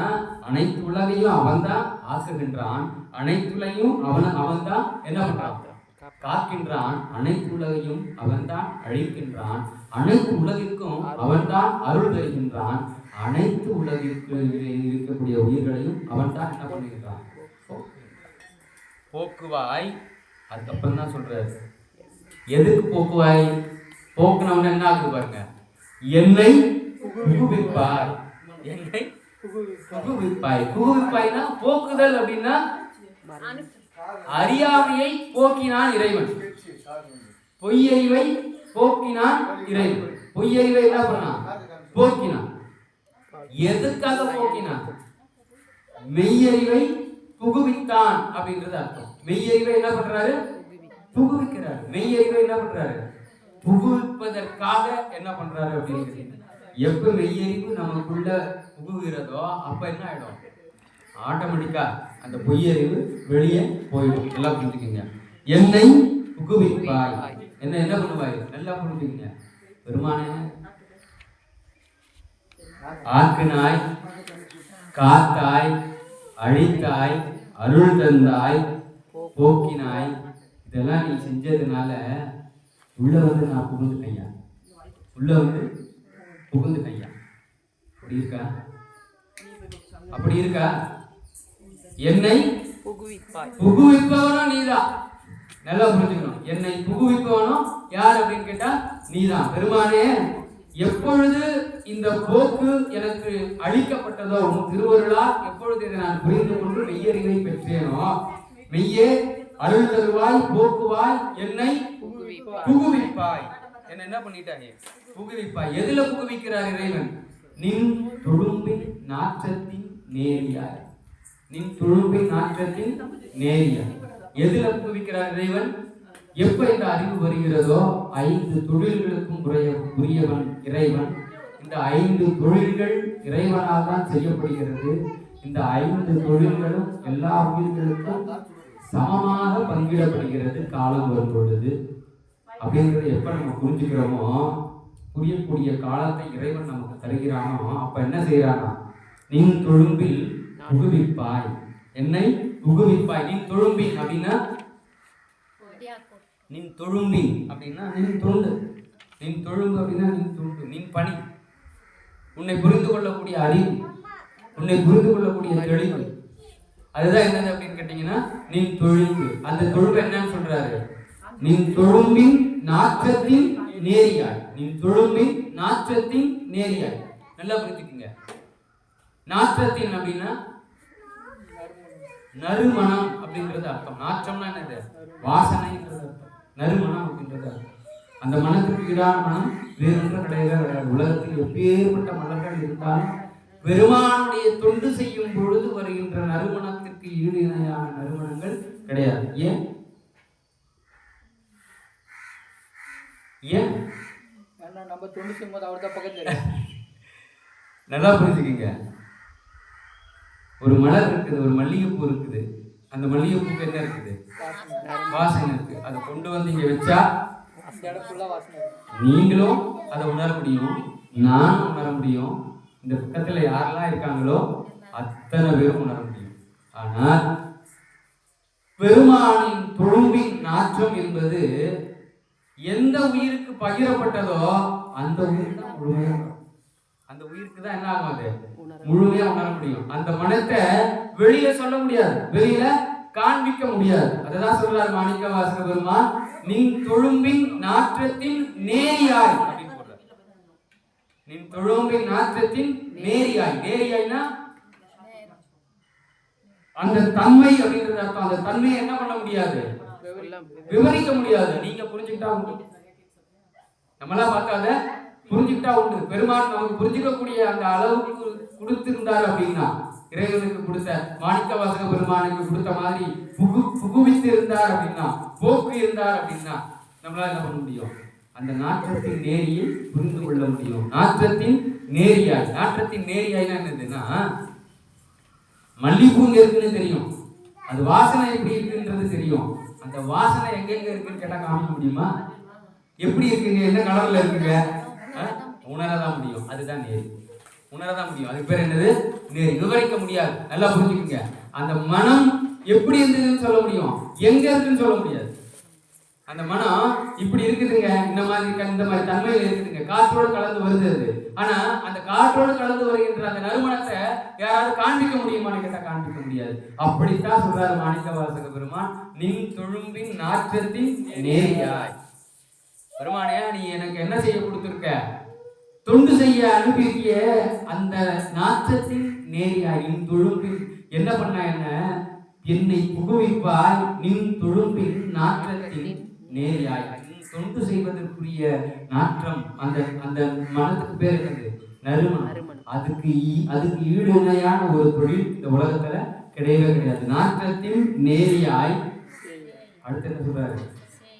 Speaker 1: அனைத்து உலகையும் அவன்தான் ஆக்குகின்றான், அனைத்துலகையும் அவன்தான் என்ன பண்றான்? காக்கின்றான். அனைத்து உலகையும் அவன்தான் அழிக்கின்றான், அனைத்து உலகிற்கும் அவன்தான் அருள் தருகின்றான், அனைத்து உலகிற்கு இருக்கக்கூடிய உயிர்களையும் அவன்தான் என்ன பண்ணுகின்றான்? போக்குவாய். அதுக்கப்புறம் தான் சொல்றாரு எதுக்கு போக்குவாய். போக்குனவன என்ன ஆகுது பாருங்க, என்னை புகுவிப்பாய். என்னை புகுவிப்பாய். புகுவிப்பாய்னா போக்குதல் அப்படின்னா அறியாமையை போக்கினான் இறைவன், பொய்யறிவை போக்கினான் இறைவன். பொய்யறிவை என்ன பண்ணான்? போக்கினான். எதுக்காக போக்கினான்? மெய்யறிவை புகுவித்தான் அப்படின்றது அர்த்தம். மெய்யறிவை என்ன பண்றாரு? புகுவிக்கிறார். மெய்யறிவை என்ன பண்றாரு? புகுவிப்பதற்காக என்ன பண்றாரு அப்படின்னு எப்ப மெய்யறிவு நமக்குள்ள புகுகிறதோ அப்ப என்ன ஆயிடும்? ஆட்டோமேட்டிக்கா அந்த பொய்யறிவு வெளியே போயிடும். எல்லாம் புரிஞ்சுக்கீங்க. என்னை புகுவிப்பாய். என்ன என்ன பண்ணுவாய்? நல்லா புரிஞ்சுக்கீங்க. பெருமானே ஆக்கினாய், காத்தாய், அழித்தாய், அருள் தந்தாய், போக்கினாய். இதெல்லாம் நீ செஞ்சதுனால உள்ள வந்து நான் புகுந்துட்டேன், உள்ள வந்து புகுந்துட்டேன். அப்படி இருக்கா? அப்படி இருக்கா? என்னை புகுவிப்பவனும் நீதான். நல்லா புரிஞ்சுக்கணும். என்னை புகுவிப்பவனோ யார் அப்படின்னு கேட்டா நீதான். பெருமானே, எப்பொழுது இந்த போக்கு எனக்கு அளிக்கப்பட்டதோ உன் திருவருளால் எப்பொழுது இதை நான் புரிந்து கொண்டு மெய்யறிவை பெற்றேனோ, மெய்யே அருள் தருவாய், போக்குவாய், என்னை புகுவிப்பாய். என்ன பண்ணிட்டாங்க? புகுவிப்பாய். எதுல புகுவிக்கிறார் இறைவன்? நின் தொழும்பின் நாற்றத்தின் நேரியாய். நின் தொழும்பின் நாற்றத்தின் நேரியாய். எதுல புகுவிக்கிறார் இறைவன்? எப்ப இந்த அறிவு வருகிறதோ 5 தொழில்களுக்கும் உரியவன் இறைவன். இந்த 5 தொழில்கள் இறைவனால் தான் செய்யப்படுகிறது. இந்த 5 தொழில்களும் எல்லா உயிர்களுக்கும் சமமாக பங்கிடப்படுகிறது காலம் வரும் பொழுது. அப்படிங்கிறது எப்ப நம்ம புரிஞ்சுக்கிறோமோ, புரியக்கூடிய காலத்தை இறைவன் நமக்கு தருகிறானோ, அப்ப என்ன செய்யறானா? நின் தொழும்பில் புகுவிப்பாய், என்னை புகுவிப்பாய். நின் தொழும்பின் அப்படின்னா நின் தொழும்பின் அப்படின்னா நின் தொண்டு. நின் தொழும்பு அப்படின்னா நின் தொண்டு, நின் பணி. உன்னை புரிந்து கொள்ளக்கூடிய அறிவு, உன்னை புரிந்து கொள்ளக்கூடிய தெளிவு, அதுதான் என்னது அப்படின்னு கேட்டீங்கன்னா நின் தொழும்பு. அந்த தொழும்பு என்னன்னு சொல்றாரு? நின் தொழும்பின் நாற்றத்தின் நேரியாய். நின் தொழும்பின் நாற்றத்தின் நேரியாய். நல்லா புரிஞ்சுக்குங்க. நாற்றத்தின் அப்படின்னா நறுமணம் அப்படின்றது அர்த்தம். நாற்றம்னா என்னது? வாசனைன்றது அர்த்தம். நறுமணம் அப்படின்றது அர்த்தம். அந்த மனத்துக்கு ஈடான மனம் வேறொன்று கிடையாது. உலகத்தில் எப்பேற்பட்ட மலர்கள் இருந்தாலும் பெருமானுடைய தொண்டு செய்யும் பொழுது வருகின்ற நறுமணத்திற்கு ஈடு இணையான நறுமணங்கள் கிடையாது. ஏன்? ஏன்?
Speaker 2: நம்ம தொண்டு செய்யும்போது அவர் தான் பக்கத்துல.
Speaker 1: நல்லா புரிஞ்சுக்கீங்க. ஒரு மலர் இருக்குது, ஒரு மல்லிகைப்பூ இருக்குது. அந்த மல்லிகைப்பூக்கு என்ன இருக்குது? வாசனை இருக்கு. அதை கொண்டு வந்து இங்க வச்சா நீங்களும் அதை உணர முடியும், நானும் உணர முடியும், இந்த பக்கத்துல யாரெல்லாம் இருக்காங்களோ அத்தனை பேரும் உணர முடியும். ஆனால் பெருமானின் தொழும்பின் நாற்றம் என்பது எந்த உயிருக்கு பகிரப்பட்டதோ அந்த உயிருக்கு தான் முழுமையா, அந்த உயிருக்கு தான் என்ன ஆகும்? அது முழுமையா உணர முடியும். அந்த மனத்தை வெளியில சொல்ல முடியாது, வெளியில காண்பிக்க முடியாது. அததான் சொல்றாரு மாணிக்க வாசக பெருமான், நின் தொழும்பின் நாற்றத்தின் நேரியாய் அப்படின்னு சொல்றாரு. நின் தொழும்பின் நாற்றத்தின் நேரியாய். நேரியாய்னா அந்த தன்மை அப்படின்றது அர்த்தம். அந்த தன்மையை என்ன பண்ண முடியாது? விவரிக்க முடியாது. நீங்க புரிஞ்சுக்கிட்டா உண்டு, நம்மளாம் பார்க்காத புரிஞ்சுக்கிட்டா உண்டு. பெருமான் நமக்கு புரிஞ்சுக்கக்கூடிய அந்த அளவுக்கு கொடுத்திருந்தார் அப்படின்னா, இறைவனுக்கு கொடுத்த மாணிக்க வாசக பெருமானுக்கு கொடுத்த மாதிரி புகுவித்து இருந்தார் அப்படின்னா, போக்கு இருந்தார் அப்படின்னா, நம்மளால என்ன பண்ண முடியும்? அந்த நாற்றத்தின் நேரியை புரிந்து கொள்ள முடியும். நாற்றத்தின் நேரியாய். நாற்றத்தின் நேரியாய்னா என்னதுன்னா, மல்லிகைப்பூ இருக்குன்னு தெரியும், அது வாசனை எப்படி இருக்குன்றது தெரியும். அந்த வாசனை எங்கெங்க இருக்குன்னு கேட்டா காமிக்க முடியுமா? எப்படி இருக்குங்க, என்ன கலர்ல இருக்குங்க, உணரதான் முடியும். அதுதான் நேரி, உணரதான் முடியும். அதுக்கு பேர் என்னது? நேரி. விவரிக்க முடியாது. நல்லா புரிஞ்சுக்குங்க. அந்த மனம் எப்படி இருந்ததுன்னு சொல்ல முடியும், எங்க இருக்குன்னு சொல்ல முடியாது. அந்த மனம் இப்படி இருக்குதுங்க, இந்த மாதிரி தன்மையில இருக்குதுங்க, காற்றோடு கலந்து வருது அது. ஆனா அந்த காற்றோடு கலந்து வருகின்ற அந்த நறுமணத்தை யாராவது காண்பிக்க முடியுமான்னு கேட்டா காண்பிக்க முடியாது. அப்படித்தான் சொல்றாரு மாணிக்க வாசக பெருமான், நின் தொழும்பின் நாற்றத்தின் நேரியாய். பெருமானே, நீ எனக்கு என்ன செய்ய கொடுத்திருக்க? தொண்டு செய்ய அனுப்பியிருக்கிய அந்த நாற்றத்தின் நேரியாய். நின் தொழும்பின் என்ன பண்ண? என்ன என்னை புகுவிப்பாய். நின் தொழும்பின் நாற்றத்தின் நேரியாய். தொண்டு செய்வதற்குரிய நாற்றம், அந்த அந்த மனத்துக்கு பேர் என்னது? நறுமணம். அதுக்கு ஈடு இணையான ஒரு தொழில் இந்த உலகத்துல கிடையவே கிடையாது. நாற்றத்தின் நேரியாய். அடுத்து என்ன சொல்றாரு?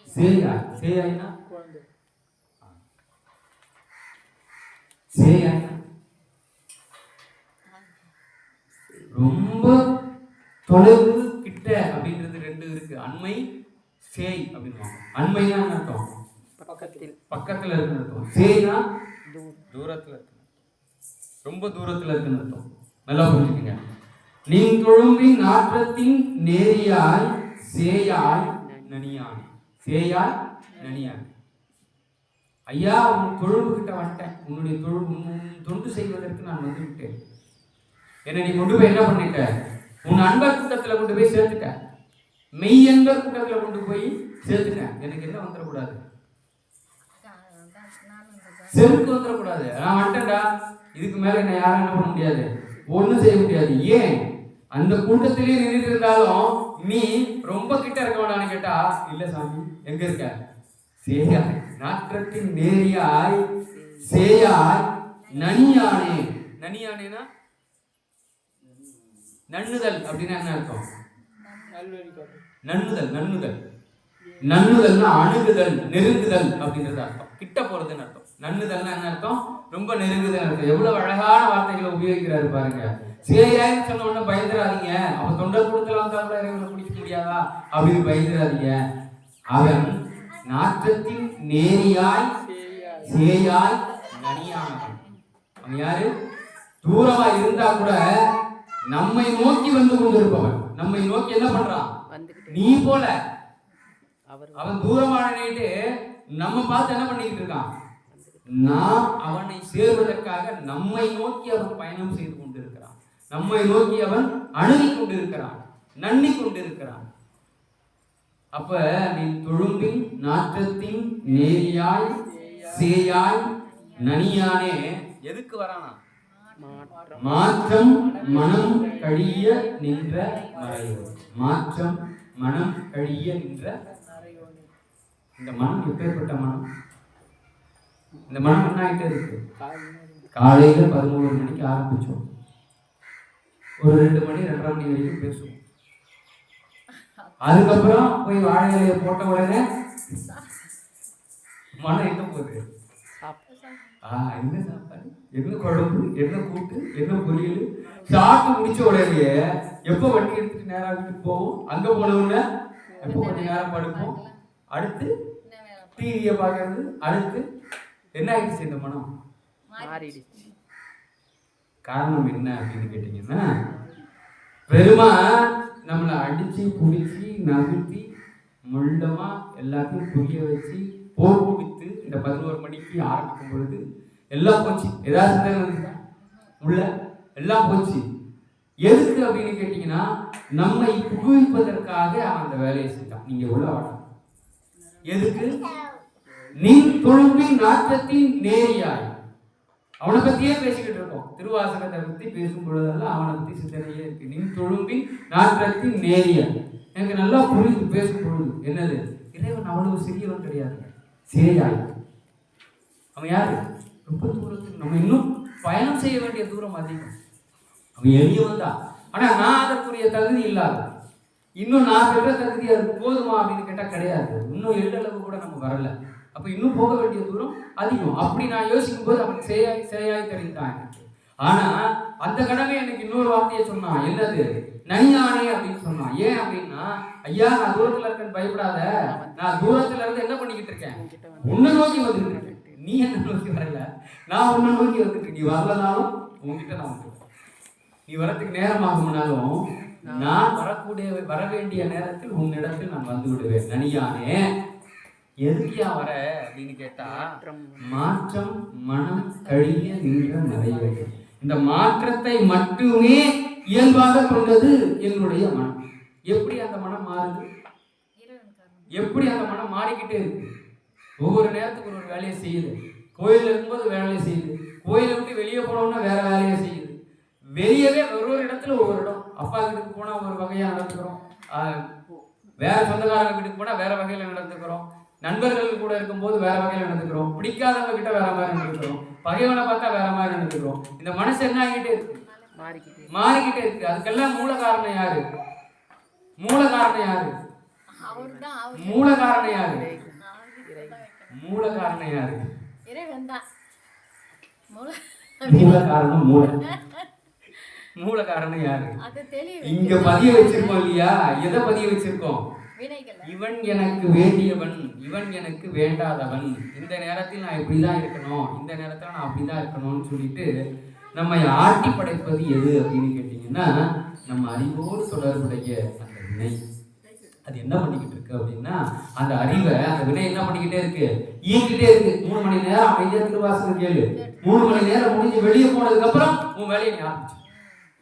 Speaker 1: சேயாய். சேயாய்னா சேயாய் ரொம்ப தொலைவு, கிட்ட அப்படின்றது ரெண்டு இருக்கு. அண்மை, சேய் அப்படின்னு. அண்மைனா அர்த்தம் பக்கத்துல இருக்குன்னு அர்த்தம். சேய்னா தூரத்துல இருக்கு, ரொம்ப தூரத்துல இருக்குன்னு அர்த்தம். நல்லா புரிஞ்சுக்கங்க. நின் தொழும்பின் நாற்றத்தின் நேரியாய் சேயாய் நனியாய். சேயாய் நனியாய். ஐயா, உன் தொழும்பு கிட்ட வந்துட்டேன், உன்னுடைய தொண்டு செய்வதற்கு நான் வந்து விட்டேன். என்னை நீ கொண்டு போய் என்ன பண்ணிட்ட? உன் அன்பர் கூட்டத்துல கொண்டு போய் சேர்த்துட்ட. மெய் என்பர் கூட்டத்துல கொண்டு போய் சேர்த்துங்க. எனக்கு என்ன வந்துடக்கூடாது, செருக்கு வந்துடக்கூடாது. நான் வந்துட்டேன்டா, இதுக்கு மேல என்ன யாரும் என்ன பண்ண முடியாது, ஒண்ணும் செய்ய முடியாது. ஏன் அந்த கூட்டத்திலேயே நின்றுட்டு இருந்தாலும் நீ ரொம்ப கிட்ட இருக்க வேண்டாம்னு கேட்டா, இல்ல சாமி எங்க இருக்க, சேயாய் நாற்றத்தின் நேரியாய் சேயாய் நனியானே. நனியானேனா நன்னுதல் அப்படின்னா என்ன அர்த்தம்? நன்னுதல். நன்னுதல் நன்னுதல்னா அணுகுதல், நெருங்குதல் அப்படின்றது அர்த்தம். கிட்ட போறதுன்னு அர்த்தம். நன்னுதல்னா என்ன அர்த்தம்? ரொம்ப நெருங்குதல் அர்த்தம். எவ்வளவு அழகான வார்த்தைகளை உபயோகிக்கிறாரு பாருங்க. சேயாயின்னு சொன்ன உடனே பயந்துடாதீங்க. அவன் தொண்டை கூடத்துல வந்தா கூட இறைவனை பிடிக்க முடியாதா அப்படின்னு பயந்துடாதீங்க. அவன் நாற்றத்தின் நேரியாய் சேயாய் நனியானவன். அவன் யாரு? தூரமா இருந்தா கூட நம்மை நோக்கி வந்து கொண்டிருப்பவன். நம்மை நோக்கி என்ன பண்றான்? நீ போல அவன் தூரமான நினைட்டு நம்ம பார்த்து என்ன பண்ணிக்கிட்டு இருக்கான்? நாம் அவனை சேர்வதற்காக நம்மை நோக்கி அவன் பயணம் செய்து கொண்டிருக்கிறான். நம்மை நோக்கி அவன் அணுகி கொண்டிருக்கிறான், நன்னி கொண்டிருக்கிறான். அப்ப நீ தொழும்பின் நாற்றத்தின் நேரியாய் சேயாய் நனியானே எதுக்கு வரானா? மாற்றம் மனம் கழிய நின்ற மறையோன். மாற்றம் மனம் கழிய நின்ற. இந்த மனம் எப்பேற்பட்ட மனம்? இந்த மனம் என்ன ஆகிட்டே இருக்கு? காலையில 11 மணிக்கு ஆரம்பிச்சோம், ஒரு 2 மணி 2:30 மணி வரைக்கும் பேசுவோம். அதுக்கப்புறம் போய் வாழை இலையை போட்ட உடனே மனம் எங்க போகுது? என்ன சாப்பாடு, என்ன குழம்பு, என்ன கூட்டு, என்ன பொரியல், சாப்பிட்டு முடிச்ச உடனே எப்போ வண்டி எடுத்துட்டு நேரம் வீட்டுக்கு போவோம். அங்க போனவுடனே எப்போ கொஞ்ச நேரம் படுப்போம், அடுத்து டிவியை பார்க்கறது, அடுத்து என்ன ஆயிடுச்சு? இந்த மனம் மாறிடுச்சு. காரணம் என்ன அப்படின்னு கேட்டீங்கன்னா, பெருமா நம்மளை அடிச்சு புடிச்சு நகர்த்தி முள்ளமா எல்லாத்தையும் புரிய வச்சு போக்கு வித்து இந்த 11 மணிக்கு ஆரம்பிக்கும் பொழுது எல்லாம் போச்சு. ஏதாவது சிந்தனை உள்ள எல்லாம் போச்சு. எதுக்கு அப்படின்னு கேட்டீங்கன்னா, நம்மை புகுவிப்பதற்காக அவன் அந்த வேலையை செய்தான். நீங்க உள்ள வாழ எதுக்கு? நின் தொழும்பின் நாற்றத்தின் நேரியாய். அவனை பத்தியே பேசிக்கிட்டு இருக்கோம். திருவாசகத்தை பத்தி பேசும் பொழுதெல்லாம் அவனை பத்தி சிந்தனையே இருக்கு. நின் தொழும்பின் நாற்றத்தின் நேரியாய். எனக்கு நல்லா புரியுது பேசும் பொழுது. என்னது? இறைவன் அவ்வளவு சிறியவன் கிடையாது, சேயாய். அவன் யாரு? ரொம்ப தூரத்துக்கு, நம்ம இன்னும் பயணம் செய்ய வேண்டிய தூரம் அதிகம். அவன் எளியவன் தான். ஆனா நான் அதற்குரிய தகுதி இல்லாத, இன்னும் நான் பெற்ற தகுதி அது போதுமா அப்படின்னு கேட்டா கிடையாது. இன்னும் எள்ளளவு கூட நம்ம வரல. அப்ப இன்னும் போக வேண்டிய தூரம் அதிகம். அப்படி நான் யோசிக்கும் போது அவன் சேயாய் தெரிந்தான் எனக்கு. ஆனா அந்த கடமை எனக்கு இன்னொரு வார்த்தையை சொன்னான். என்னது? நனியானே அப்படின்னு சொன்னான். ஏன் அப்படின்னா, ஐயா நான் தூரத்துல இருக்கேன்னு பயப்படாத, நான் தூரத்துல இருந்து என்ன பண்ணிக்கிட்டு இருக்கேன்? உன்னை நோக்கி வந்துட்டு இருக்கேன். நீ என்ன நோக்கி வரல, நான் உன்னை நோக்கி வந்துட்டு. நீ வரலனாலும் உங்ககிட்ட நான் வந்துருக்கேன். நீ வரத்துக்கு நேரம் ஆகும்னாலும் நான் வர வேண்டிய நேரத்தில் உன்னிடத்தில் நான் வந்து விடுவேன். நனியானே எதுக்கியா வர அப்படின்னு கேட்டா, மாற்றம் மனம் கழிய நின்ற மறைவே. இந்த மாற்றத்தை மட்டுமே இயல்பாக கொண்டது என்னுடைய மனம். எப்படி அந்த மனம் மாறுது? எப்படி அந்த மனம் மாறிக்கிட்டே இருக்கு? ஒவ்வொரு நேரத்துக்கு ஒரு வேலையை செய்யுது. கோயிலில் இருக்கும்போது வேலையை செய்யுது, கோயிலை விட்டு வெளியே போனோம்னா வேற வேலையை செய்யுது. வெளியவே ஒரு இடத்துல ஒவ்வொரு இடம். அப்பா வீட்டுக்கு போனா ஒரு வகையா நடந்துக்கிறோம், வேற சொந்தக்காரங்க வீட்டுக்கு போனா வேற வகையில நடந்துக்கிறோம், நண்பர்கள் கூட இருக்கும்போது வேற வகையில நடந்துக்கிறோம், பிடிக்காதவங்க கிட்ட வேற மாதிரி நடந்துக்கிறோம், பகைவனை பார்த்தா வேற மாதிரி நடந்துக்கிறோம். இந்த மனசு என்ன ஆகிட்டே இருக்கு? மாறிக்கிட்டே இருக்கு. அதுக்கெல்லாம் மூல காரணம் யாரு? மூல காரணம் யாரு? மூல காரணம் யாரு? மூல காரணம் யாரு? மூல காரணம் மூல காரணம் யாரு? இங்க பதிய வச்சிருக்கோம் இல்லையா? எதை பதிய வச்சிருக்கோம்? இவன் எனக்கு வேண்டியவன், இவன் எனக்கு வேண்டாதவன், இந்த நேரத்தில் நான் இப்படிதான் இருக்கணும், இந்த நேரத்துல நான் அப்படிதான் இருக்கணும்னு சொல்லிட்டு நம்ம ஆட்டி படைப்பது எது அப்படின்னு கேட்டீங்கன்னா, நம்ம அறிவோடு தொடர்புடைய அந்த வினை. அது என்ன பண்ணிக்கிட்டு இருக்கு அப்படின்னா, அந்த அறிவை அந்த வினை என்ன பண்ணிக்கிட்டே இருக்கு? இயங்கிட்டே இருக்கு. 3 மணி நேரம் அமைதியா திருவாசகம் கேளு. 3 மணி நேரம் முடிஞ்சு வெளியே போனதுக்கு அப்புறம் உன் வேலையை நீ ஆரம்பிச்சு,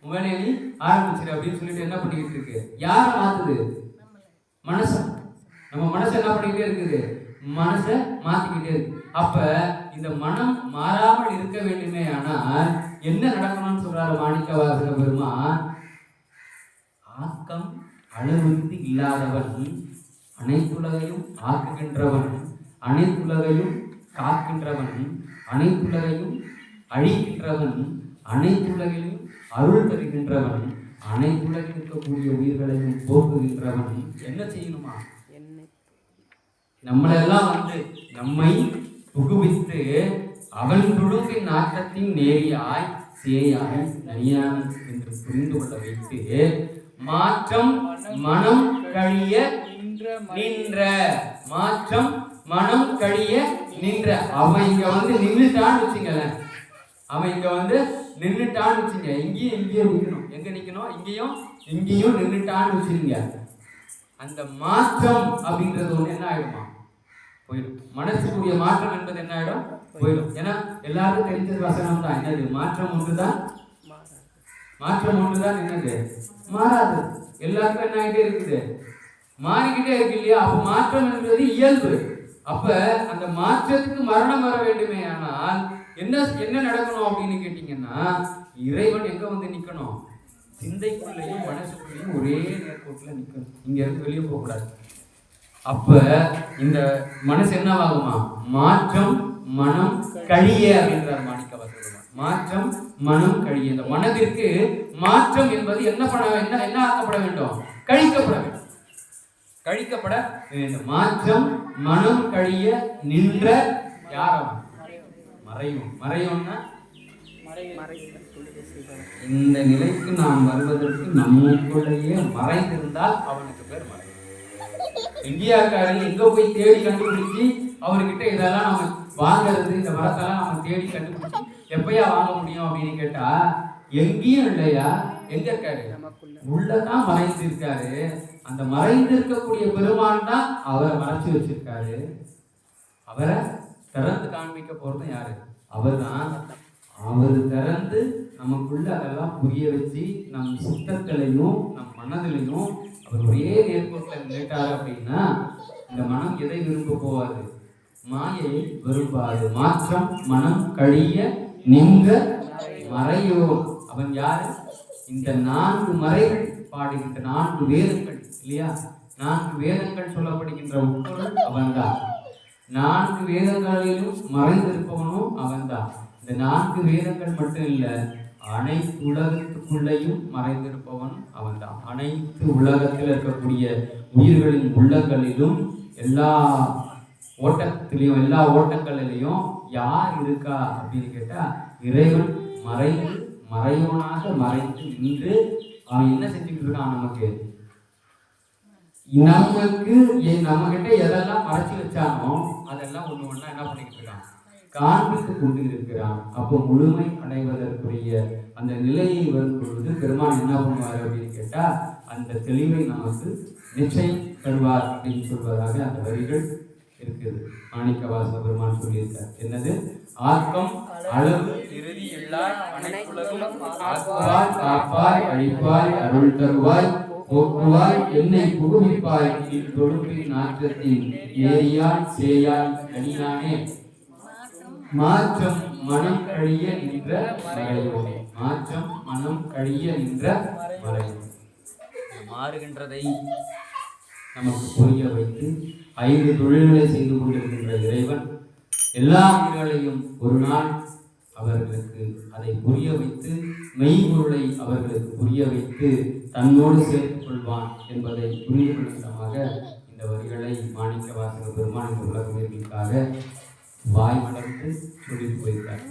Speaker 1: உன் வேலையை நீ ஆரம்பிச்சிரு அப்படின்னு சொல்லிட்டு என்ன பண்ணிக்கிட்டு இருக்கு? யாரை மாத்துது? மனசு. நம்ம மனசு என்ன பண்ணிக்கிட்டே இருக்குது? மனசை மாத்திக்கிட்டே இருக்கு. அப்ப இந்த மனம் மாறாமல் இருக்க வேண்டுமே ஆனால் என்ன நடக்கணும்னு சொல்றாரு மாணிக்கவாசக பெருமான்? ஆக்கம் அளவிற்கு இல்லாதவன், அனைத்துலகையும் ஆக்குகின்றவன், அனைத்துலகையும் காக்கின்றவன், அனைத்துலகையும் அழிக்கின்றவன், அனைத்துலகிலும் அருள் தருகின்றவன், அனைத்துலகில் இருக்கக்கூடிய உயிர்களையும் போக்குகின்றவன் என்ன செய்யணுமா? நம்மளெல்லாம் நம்மை புகுவித்து அவன் துழும்பின் நாட்டத்தின் நேரியாய் சேயாய் நனியான் என்று புரிந்து கொள்ள வைத்து மாற்றம் மனம் கழிய நின்ற, மாற்றம் மனம் கழிய நின்ற. அவன் இங்க நின்றுட்டான்னு வச்சுங்களேன், அவன் இங்க நின்றுட்டான்னு வச்சுங்க, இங்கேயும் நிக்கணும். எங்க நிக்கணும்? இங்கேயும் நின்றுட்டான்னு வச்சுருங்க. அந்த மாற்றம் அப்படின்றது ஒண்ணு என்ன ஆயிடுமா? போயிடும். மனசுக்குரிய மாற்றம் என்பது என்ன ஆயிடும்? போயிடும். ஏன்னா எல்லாருக்கும் தெரிஞ்சது வசனம் தான். என்னது? மாற்றம் ஒன்றுதான், மாற்றம் ஒன்றுதான் என்னது? மாறாது. எல்லாருக்கும் என்ன ஆகிட்டே இருக்குது? மாறிக்கிட்டே இருக்கு இல்லையா? அப்ப மாற்றம் என்பது இயல்பு. அப்ப அந்த மாற்றத்துக்கு மரணம் வர வேண்டுமே ஆனால் என்ன நடக்கணும் அப்படின்னு கேட்டீங்கன்னா, இறைவன் எங்க நிக்கணும்? சிந்தைக்குள்ளேயும் மனசுக்குள்ளேயும் ஒரே நேர்கோட்டில் நிக்கணும். இங்க இருந்து வெளியே போக கூடாது. அப்ப இந்த மனசு என்னவாகுமா? மாற்றம் மனம் கழிய அப்படின்றார் மாணிக்கவாசகர். மாற்றம் மனம் கழிய. இந்த மனதிற்கு மாற்றம் என்பது என்ன ஆக்கப்பட வேண்டும்? கழிக்கப்பட வேண்டும். கழிக்கப்பட வேண்டும். மாற்றம் மனம் கழிய நின்ற யாரும் மறையும். மறையும்னா இந்த நிலைக்கு நாம் வருவதற்கு நமக்குள்ளேயே மறைந்திருந்தால் அவனுக்கு பேர் மறை. இந்தியாக்காரங்க எங்க போய் தேடி கண்டுபிடிச்சி அவர்கிட்ட இதெல்லாம் நம்ம வாங்கறது, இந்த மரத்தெல்லாம் நம்ம தேடி கண்டுபிடிச்சி எப்பயா வாங்க முடியும் அப்படின்னு கேட்டா எங்கேயும் இல்லையா? எங்க இருக்காரு? உள்ளதான் மறைந்து இருக்காரு. அந்த மறைந்து இருக்கக்கூடிய பெருமான் தான் அவரை மறைச்சு வச்சிருக்காரு. அவரை திறந்து காண்பிக்க போறது யாரு? அவர் தான். அவர் திறந்து நமக்குள்ள அதெல்லாம் புரிய வச்சு நம் சித்தத்திலையும் நம் மனதிலையும் அவர் ஒரே நேர்கோட்டில் நினைட்டாரு அப்படின்னா இந்த மனம் எதை விரும்ப போவாது? மாயை விரும்பாது. மாற்றம் மனம் கழிய நின்ற மறையோ. அவன் யாரு? இந்த 4 மறைகள் பாடுகின்ற 4 வேதங்கள் இல்லையா? 4 வேதங்கள் சொல்லப்படுகின்ற உட்பொருள் அவன்தான். 4 வேதங்களிலும் மறைந்திருப்பவனும் அவன்தான். இந்த 4 வேதங்கள் மட்டும் இல்ல, அனைத்து உலகத்துக்குள்ளேயும் மறைந்திருப்பவன் அவன்தான். அனைத்து உலகத்தில் இருக்கக்கூடிய உயிர்களின் உள்ளங்களிலும் எல்லா ஓட்டத்திலையும் எல்லா ஓட்டங்களிலையும் யார் இருக்கா அப்படின்னு கேட்டா இறைவன் மறைந்து மறைவனாக மறைந்து நின்று அவன் என்ன செஞ்சுக்கிட்டு இருக்கான்? நம்ம கிட்ட எதெல்லாம் மறைச்சு வச்சானோ அதெல்லாம் ஒண்ணு ஒண்ணா என்ன பண்ணிக்கிட்டு இருக்கான்? காண்பித்து கொண்டு இருக்கிறான். அப்போ முழுமை அடைவதற்குரிய அந்த நிலையை வரும் பொழுது பெருமான் என்ன பண்ணுவார் அப்படின்னு கேட்டா அந்த தெளிவை நமக்கு நிச்சயம் தருவார் அப்படின்னு சொல்வதாக அந்த வரிகள் இருக்குது. மாணிக்கவாசக பெருமான் சொல்லியிருக்கார். என்னது? ஆக்கம் அளவு இறுதி இல்லாய் அனைத்துலகும் ஆக்குவாய் காப்பாய் அழிப்பாய் அருள் தருவாய் போக்குவாய் என்னை புகுவிப்பாய் தொழும்பின் நாற்றத்தின் ஏரியாய் சேயாய் கனியானே. மாற்றம் மனம் கழிய நின்ற மறையோனே. மாற்றம் மனம் கழிய நின்ற மறையோனே. மாறுகின்றதை நமக்கு புரிய வைத்து 5 தொழில்களை செய்து கொண்டிருக்கின்ற இறைவன் எல்லா உயிர்களையும் ஒரு நாள் அவர்களுக்கு அதை புரிய வைத்து மெய்ப்பொருளை அவர்களுக்கு புரிய வைத்து தன்னோடு சேர்த்துக் கொள்வான் என்பதை புரிந்து கொள்ளும் இந்த வரிகளை மாணிக்கவாசக பெருமான் இந்த உலக உயிர்களுக்காக வாய் மலர்ந்து சொல்லி போயிருக்கார்.